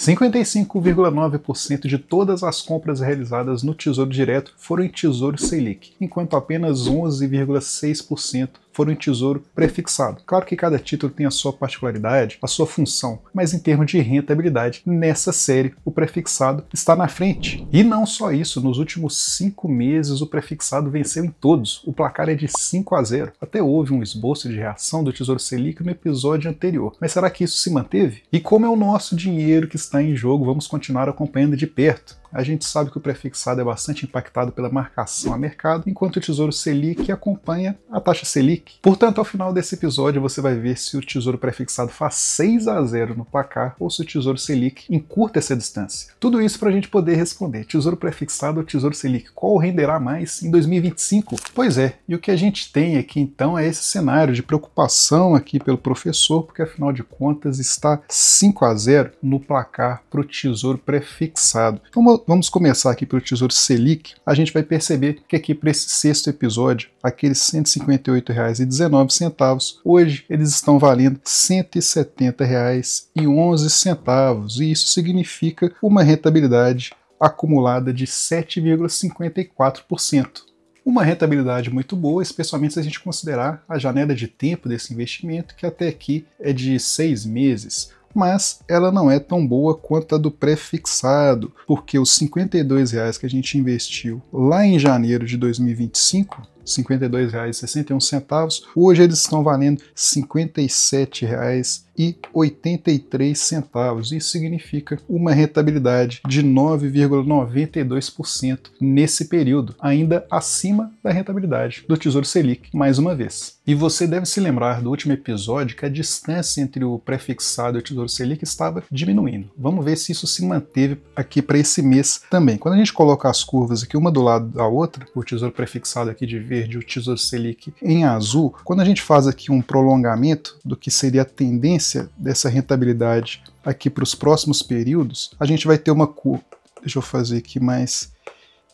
55,9% de todas as compras realizadas no Tesouro Direto foram em Tesouro Selic, enquanto apenas 11,6% foram em tesouro prefixado. Claro que cada título tem a sua particularidade, a sua função, mas em termos de rentabilidade, nessa série o prefixado está na frente. E não só isso, nos últimos 5 meses o prefixado venceu em todos. O placar é de 5-0. Até houve um esboço de reação do Tesouro Selic no episódio anterior. Mas será que isso se manteve? E como é o nosso dinheiro que está em jogo, vamos continuar acompanhando de perto. A gente sabe que o prefixado é bastante impactado pela marcação a mercado, enquanto o Tesouro Selic acompanha a taxa Selic. Portanto, ao final desse episódio você vai ver se o Tesouro Prefixado faz 6-0 no placar ou se o Tesouro Selic encurta essa distância. Tudo isso para a gente poder responder, Tesouro Prefixado ou Tesouro Selic, qual renderá mais em 2025? Pois é, e o que a gente tem aqui então é esse cenário de preocupação aqui pelo professor, porque afinal de contas está 5-0 no placar para o Tesouro Prefixado. Então, vamos começar aqui pelo Tesouro Selic. A gente vai perceber que aqui para esse sexto episódio, aqueles R$ 158,19, hoje eles estão valendo R$ 170,11, e isso significa uma rentabilidade acumulada de 7,54%. Uma rentabilidade muito boa, especialmente se a gente considerar a janela de tempo desse investimento, que até aqui é de 6 meses. Mas ela não é tão boa quanto a do prefixado, porque os R$ 52,00 que a gente investiu lá em janeiro de 2025, R$ 52,61, hoje eles estão valendo R$ 57,83. Isso significa uma rentabilidade de 9,92% nesse período, ainda acima da rentabilidade do Tesouro Selic, mais uma vez. E você deve se lembrar do último episódio que a distância entre o prefixado e o Tesouro Selic estava diminuindo. Vamos ver se isso se manteve aqui para esse mês também. Quando a gente coloca as curvas aqui uma do lado da outra, o Tesouro Prefixado aqui de verde, o Tesouro Selic em azul, quando a gente faz aqui um prolongamento do que seria a tendência dessa rentabilidade aqui para os próximos períodos, a gente vai ter uma curva, deixa eu fazer aqui mais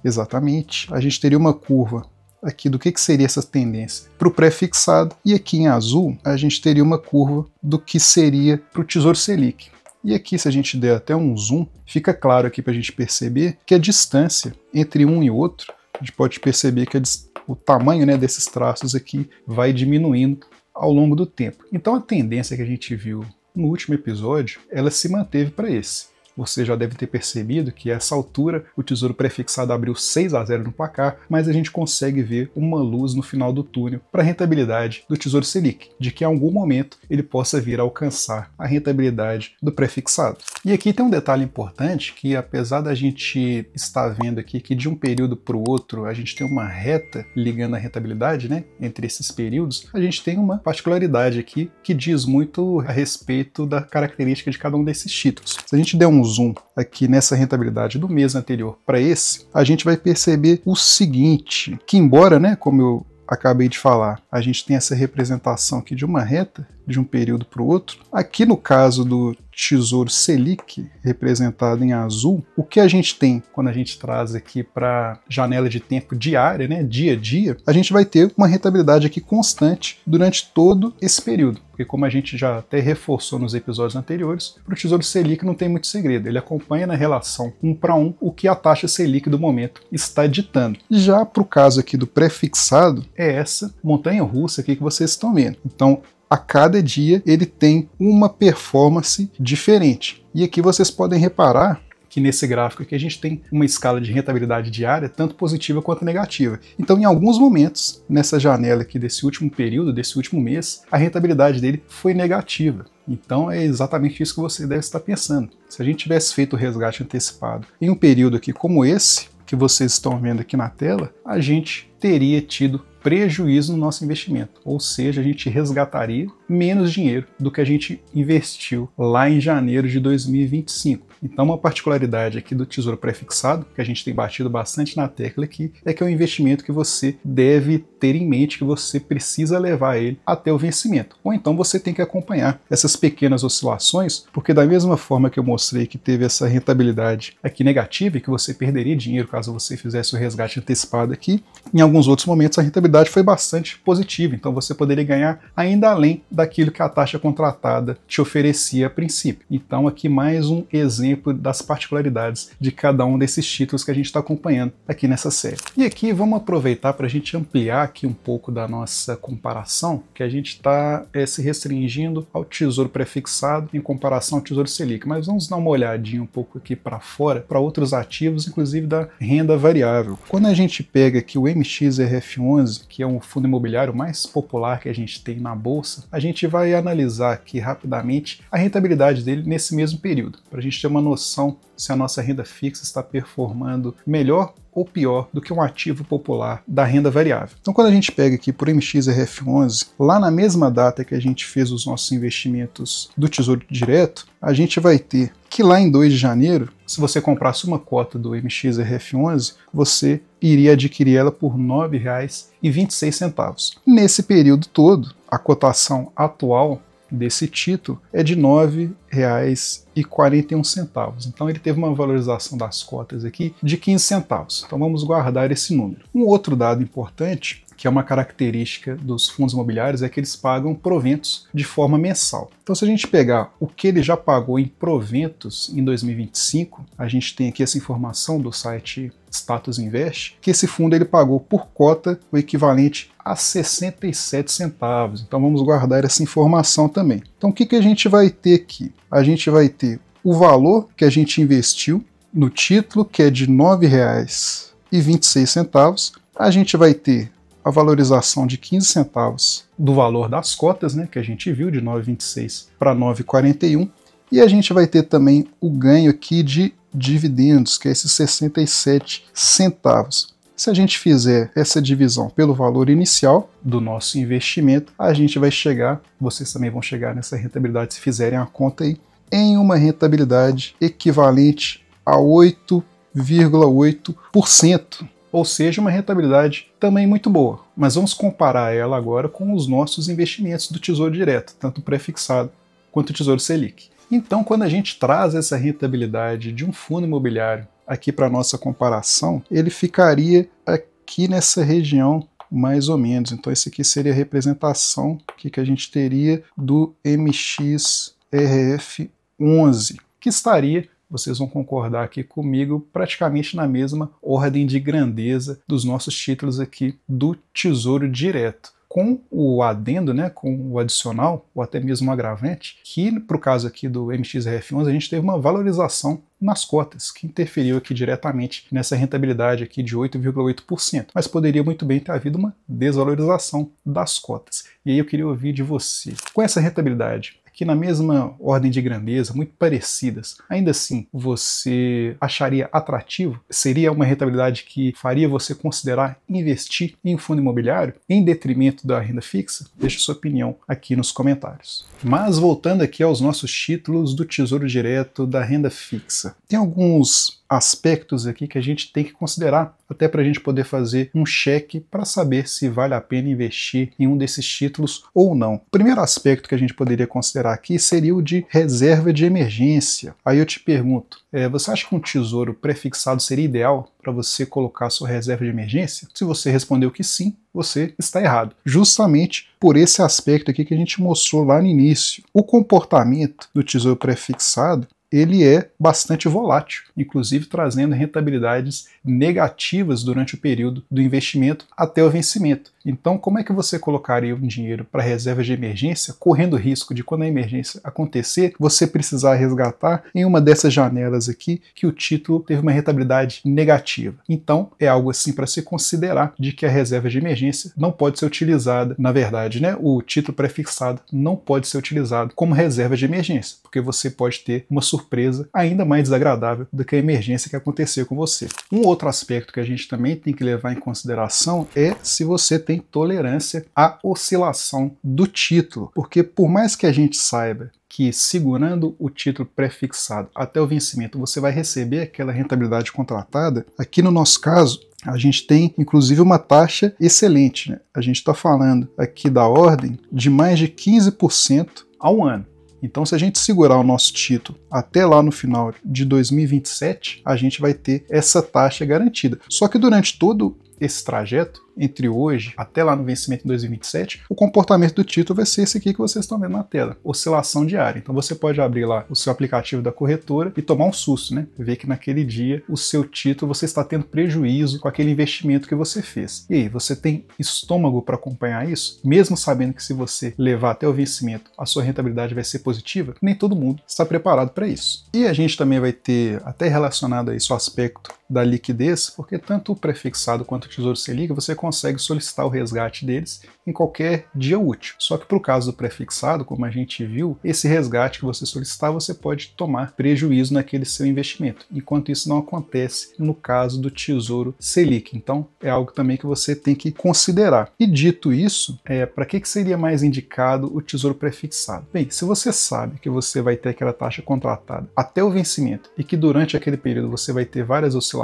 exatamente, a gente teria uma curva aqui do que seria essa tendência para o prefixado, e aqui em azul a gente teria uma curva do que seria para o Tesouro Selic. E aqui, se a gente der até um zoom, fica claro aqui para a gente perceber que a distância entre um e outro, a gente pode perceber que o tamanho, né, desses traços aqui vai diminuindo ao longo do tempo. Então a tendência que a gente viu no último episódio, ela se manteve para esse. Você já deve ter percebido que a essa altura o Tesouro Prefixado abriu 6-0 no placar, mas a gente consegue ver uma luz no final do túnel para a rentabilidade do Tesouro Selic, de que em algum momento ele possa vir a alcançar a rentabilidade do prefixado. E aqui tem um detalhe importante, que apesar da gente estar vendo aqui que de um período para o outro a gente tem uma reta ligando a rentabilidade, né, entre esses períodos, a gente tem uma particularidade aqui que diz muito a respeito da característica de cada um desses títulos. Se a gente der um zoom aqui nessa rentabilidade do mês anterior para esse, a gente vai perceber o seguinte, que embora, né, como eu acabei de falar, a gente tem essa representação aqui de uma reta de um período para o outro, aqui no caso do Tesouro Selic, representado em azul, o que a gente tem quando a gente traz aqui para janela de tempo diária, né, dia a dia, a gente vai ter uma rentabilidade aqui constante durante todo esse período. Porque como a gente já até reforçou nos episódios anteriores, para o Tesouro Selic não tem muito segredo, ele acompanha na relação 1:1 o que a taxa Selic do momento está ditando. Já para o caso aqui do prefixado, é essa montanha-russa aqui que vocês estão vendo. Então, a cada dia ele tem uma performance diferente. E aqui vocês podem reparar que nesse gráfico aqui a gente tem uma escala de rentabilidade diária tanto positiva quanto negativa. Então, em alguns momentos, nessa janela aqui desse último período, desse último mês, a rentabilidade dele foi negativa. Então é exatamente isso que você deve estar pensando. Se a gente tivesse feito o resgate antecipado em um período aqui como esse, que vocês estão vendo aqui na tela, a gente teria tido prejuízo no nosso investimento, ou seja, a gente resgataria menos dinheiro do que a gente investiu lá em janeiro de 2025. Então uma particularidade aqui do Tesouro Prefixado, que a gente tem batido bastante na tecla aqui, é que é um investimento que você deve ter em mente, que você precisa levar ele até o vencimento. Ou então você tem que acompanhar essas pequenas oscilações, porque da mesma forma que eu mostrei que teve essa rentabilidade aqui negativa e que você perderia dinheiro caso você fizesse o resgate antecipado aqui, em alguns outros momentos a rentabilidade foi bastante positiva, então você poderia ganhar ainda além daquilo que a taxa contratada te oferecia a princípio. Então aqui mais um exemplo das particularidades de cada um desses títulos que a gente está acompanhando aqui nessa série. E aqui vamos aproveitar para a gente ampliar aqui um pouco da nossa comparação, que a gente está se restringindo ao Tesouro Prefixado em comparação ao Tesouro Selic, mas vamos dar uma olhadinha um pouco aqui para fora, para outros ativos, inclusive da renda variável. Quando a gente pega aqui o MXRF11, que é um fundo imobiliário mais popular que a gente tem na bolsa, a gente vai analisar aqui rapidamente a rentabilidade dele nesse mesmo período, para a gente ter uma noção se a nossa renda fixa está performando melhor ou pior do que um ativo popular da renda variável. Então quando a gente pega aqui por MXRF11, lá na mesma data que a gente fez os nossos investimentos do Tesouro Direto, a gente vai ter que lá em 2 de janeiro, se você comprasse uma cota do MXRF11, você iria adquirir ela por R$ 9,26. Nesse período todo, a cotação atual desse título é de R$ 9,41. Então ele teve uma valorização das cotas aqui de 15 centavos. Então vamos guardar esse número. Um outro dado importante, que é uma característica dos fundos imobiliários, é que eles pagam proventos de forma mensal. Então se a gente pegar o que ele já pagou em proventos em 2025, a gente tem aqui essa informação do site Status Invest, que esse fundo ele pagou por cota o equivalente a 67 centavos. Então vamos guardar essa informação também. Então o que a gente vai ter aqui? A gente vai ter o valor que a gente investiu no título, que é de R$ 9,26. A gente vai ter a valorização de 15 centavos do valor das cotas, né, que a gente viu, de 9,26 para 9,41. E a gente vai ter também o ganho aqui de dividendos, que é esses 67 centavos. Se a gente fizer essa divisão pelo valor inicial do nosso investimento, a gente vai chegar, vocês também vão chegar nessa rentabilidade se fizerem a conta aí, em uma rentabilidade equivalente a 8,8%. Ou seja, uma rentabilidade também muito boa. Mas vamos comparar ela agora com os nossos investimentos do Tesouro Direto, tanto prefixado quanto o Tesouro Selic. Então, quando a gente traz essa rentabilidade de um fundo imobiliário aqui para a nossa comparação, ele ficaria aqui nessa região mais ou menos. Então, esse aqui seria a representação que a gente teria do MXRF11, que estaria, vocês vão concordar aqui comigo, praticamente na mesma ordem de grandeza dos nossos títulos aqui do Tesouro Direto. Com o adendo, né, com o adicional, ou até mesmo o agravante, que para o caso aqui do MXRF11 a gente teve uma valorização nas cotas, que interferiu aqui diretamente nessa rentabilidade aqui de 8,8%. Mas poderia muito bem ter havido uma desvalorização das cotas. E aí eu queria ouvir de você, com essa rentabilidade, que na mesma ordem de grandeza, muito parecidas, ainda assim você acharia atrativo? Seria uma rentabilidade que faria você considerar investir em um fundo imobiliário em detrimento da renda fixa? Deixe sua opinião aqui nos comentários. Mas voltando aqui aos nossos títulos do Tesouro Direto da renda fixa, tem alguns aspectos aqui que a gente tem que considerar, até para a gente poder fazer um cheque para saber se vale a pena investir em um desses títulos ou não. O primeiro aspecto que a gente poderia considerar aqui seria o de reserva de emergência. Aí eu te pergunto, você acha que um tesouro prefixado seria ideal para você colocar sua reserva de emergência? Se você respondeu que sim, você está errado. Justamente por esse aspecto aqui que a gente mostrou lá no início. O comportamento do tesouro prefixado ele é bastante volátil, inclusive trazendo rentabilidades negativas durante o período do investimento até o vencimento. Então, como é que você colocaria um dinheiro para reserva de emergência, correndo o risco de, quando a emergência acontecer, você precisar resgatar em uma dessas janelas aqui que o título teve uma rentabilidade negativa? Então, é algo assim para se considerar, de que a reserva de emergência não pode ser utilizada, na verdade, né, o título prefixado não pode ser utilizado como reserva de emergência, porque você pode ter uma surpresa ainda mais desagradável do que a emergência que aconteceu com você. Um outro aspecto que a gente também tem que levar em consideração é se você tem tolerância à oscilação do título, porque por mais que a gente saiba que segurando o título prefixado até o vencimento você vai receber aquela rentabilidade contratada, aqui no nosso caso a gente tem inclusive uma taxa excelente, né? A gente está falando aqui da ordem de mais de 15% ao ano. Então, se a gente segurar o nosso título até lá no final de 2027, a gente vai ter essa taxa garantida. Só que durante todo esse trajeto, entre hoje até lá no vencimento em 2027, o comportamento do título vai ser esse aqui que vocês estão vendo na tela, oscilação diária. Então você pode abrir lá o seu aplicativo da corretora e tomar um susto, né? Ver que naquele dia o seu título você está tendo prejuízo com aquele investimento que você fez. E aí, você tem estômago para acompanhar isso? Mesmo sabendo que se você levar até o vencimento, a sua rentabilidade vai ser positiva? Nem todo mundo está preparado para isso. E a gente também vai ter, até relacionado a isso, o aspecto da liquidez, porque tanto o prefixado quanto o Tesouro Selic você consegue solicitar o resgate deles em qualquer dia útil. Só que para o caso do prefixado, como a gente viu, esse resgate que você solicitar, você pode tomar prejuízo naquele seu investimento, enquanto isso não acontece no caso do Tesouro Selic. Então é algo também que você tem que considerar. E dito isso, para que seria mais indicado o Tesouro Prefixado? Bem, se você sabe que você vai ter aquela taxa contratada até o vencimento e que durante aquele período você vai ter várias oscilações,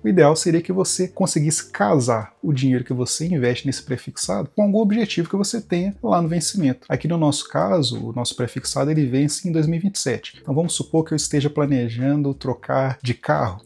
o ideal seria que você conseguisse casar o dinheiro que você investe nesse prefixado com algum objetivo que você tenha lá no vencimento. Aqui no nosso caso, o nosso prefixado ele vence em 2027. Então vamos supor que eu esteja planejando trocar de carro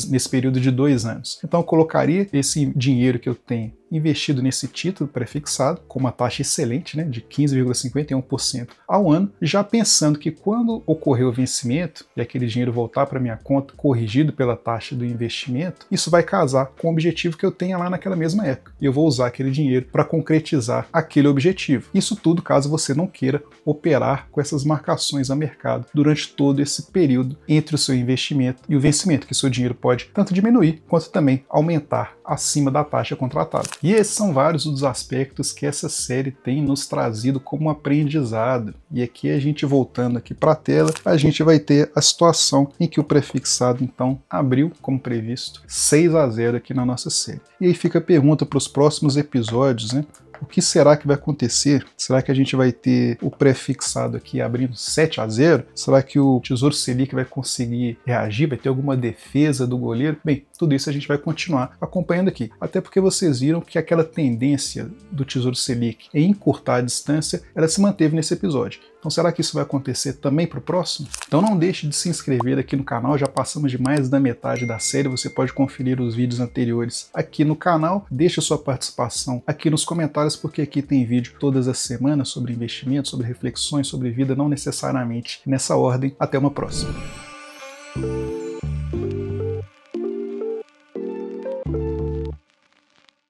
nesse período de 2 anos. Então eu colocaria esse dinheiro que eu tenho investido nesse título prefixado, com uma taxa excelente, né, de 15,51% ao ano, já pensando que quando ocorrer o vencimento e aquele dinheiro voltar para minha conta corrigido pela taxa do investimento, isso vai casar com o objetivo que eu tenha lá naquela mesma época. E eu vou usar aquele dinheiro para concretizar aquele objetivo. Isso tudo caso você não queira operar com essas marcações a mercado durante todo esse período entre o seu investimento e o vencimento, que o seu dinheiro pode tanto diminuir quanto também aumentar acima da taxa contratada. E esses são vários dos aspectos que essa série tem nos trazido como aprendizado. E aqui a gente voltando aqui para a tela, a gente vai ter a situação em que o prefixado então abriu como previsto 6-0 aqui na nossa série. E aí fica a pergunta para os próximos episódios, né? O que será que vai acontecer? Será que a gente vai ter o prefixado aqui abrindo 7-0? Será que o Tesouro Selic vai conseguir reagir? Vai ter alguma defesa do goleiro? Bem, tudo isso a gente vai continuar acompanhando aqui. Até porque vocês viram que aquela tendência do Tesouro Selic em encurtar a distância, ela se manteve nesse episódio. Então será que isso vai acontecer também para o próximo? Então não deixe de se inscrever aqui no canal, já passamos de mais da metade da série, você pode conferir os vídeos anteriores aqui no canal, deixe sua participação aqui nos comentários, porque aqui tem vídeo todas as semanas sobre investimento, sobre reflexões, sobre vida, não necessariamente nessa ordem. Até uma próxima!